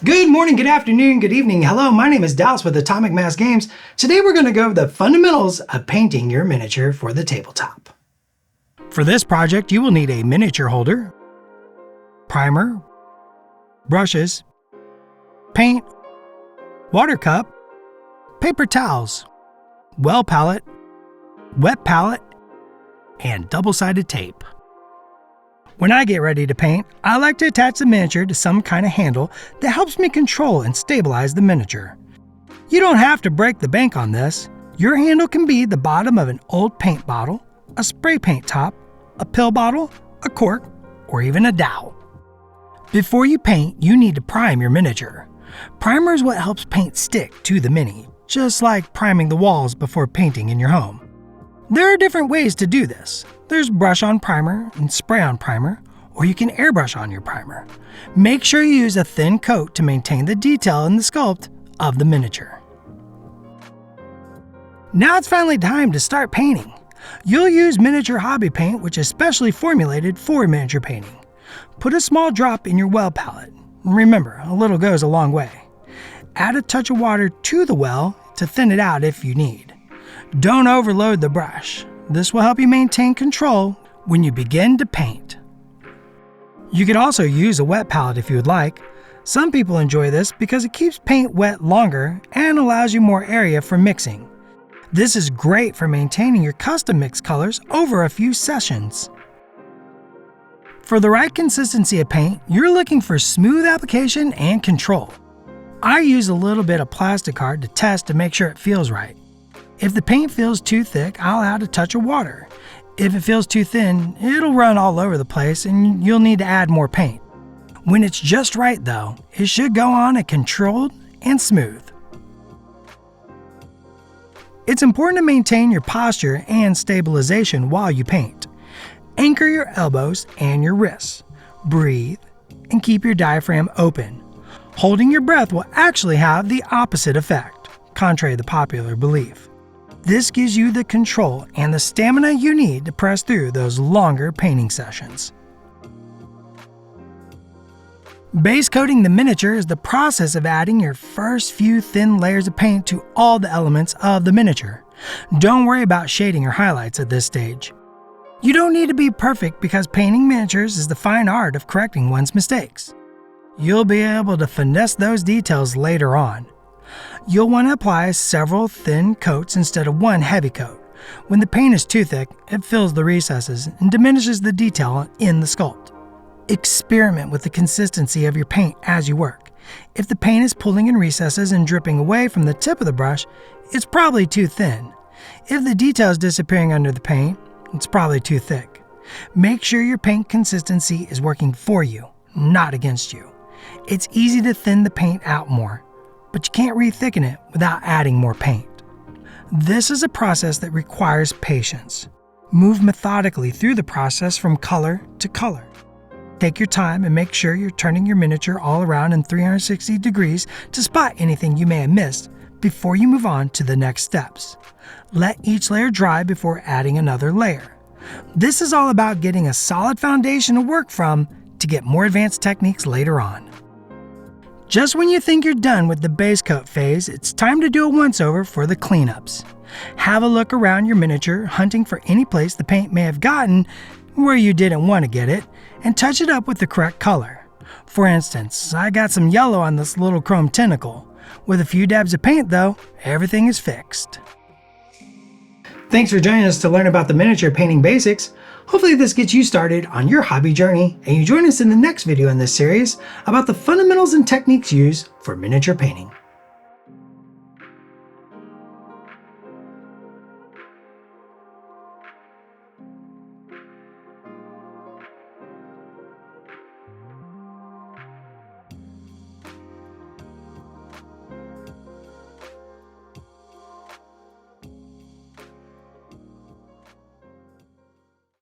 Good morning, good afternoon, good evening. Hello, my name is Dallas with Atomic Mass Games. Today we're going to go over the fundamentals of painting your miniature for the tabletop. For this project, you will need a miniature holder, primer, brushes, paint, water cup, paper towels, well palette, wet palette, and double-sided tape. When I get ready to paint, I like to attach the miniature to some kind of handle that helps me control and stabilize the miniature. You don't have to break the bank on this. Your handle can be the bottom of an old paint bottle, a spray paint top, a pill bottle, a cork, or even a dowel. Before you paint, you need to prime your miniature. Primer is what helps paint stick to the mini, just like priming the walls before painting in your home. There are different ways to do this. There's brush on primer and spray on primer, or you can airbrush on your primer. Make sure you use a thin coat to maintain the detail and the sculpt of the miniature. Now it's finally time to start painting. You'll use miniature hobby paint, which is specially formulated for miniature painting. Put a small drop in your well palette. Remember, a little goes a long way. Add a touch of water to the well to thin it out if you need. Don't overload the brush. This will help you maintain control when you begin to paint. You could also use a wet palette if you would like. Some people enjoy this because it keeps paint wet longer and allows you more area for mixing. This is great for maintaining your custom mix colors over a few sessions. For the right consistency of paint, you're looking for smooth application and control. I use a little bit of plastic art to test to make sure it feels right. If the paint feels too thick, I'll add a touch of water. If it feels too thin, it'll run all over the place and you'll need to add more paint. When it's just right though, it should go on a controlled and smooth. It's important to maintain your posture and stabilization while you paint. Anchor your elbows and your wrists. Breathe and keep your diaphragm open. Holding your breath will actually have the opposite effect, contrary to popular belief. This gives you the control and the stamina you need to press through those longer painting sessions. Base coating the miniature is the process of adding your first few thin layers of paint to all the elements of the miniature. Don't worry about shading or highlights at this stage. You don't need to be perfect because painting miniatures is the fine art of correcting one's mistakes. You'll be able to finesse those details later on. You'll want to apply several thin coats instead of one heavy coat. When the paint is too thick, it fills the recesses and diminishes the detail in the sculpt. Experiment with the consistency of your paint as you work. If the paint is pulling in recesses and dripping away from the tip of the brush, it's probably too thin. If the detail is disappearing under the paint, it's probably too thick. Make sure your paint consistency is working for you, not against you. It's easy to thin the paint out more, but you can't re-thicken it without adding more paint. This is a process that requires patience. Move methodically through the process from color to color. Take your time and make sure you're turning your miniature all around in 360 degrees to spot anything you may have missed before you move on to the next steps. Let each layer dry before adding another layer. This is all about getting a solid foundation to work from to get more advanced techniques later on. Just when you think you're done with the base coat phase, it's time to do a once-over for the cleanups. Have a look around your miniature, hunting for any place the paint may have gotten where you didn't want to get it, and touch it up with the correct color. For instance, I got some yellow on this little chrome tentacle. With a few dabs of paint though, everything is fixed. Thanks for joining us to learn about the miniature painting basics. Hopefully this gets you started on your hobby journey, and you join us in the next video in this series about the fundamentals and techniques used for miniature painting.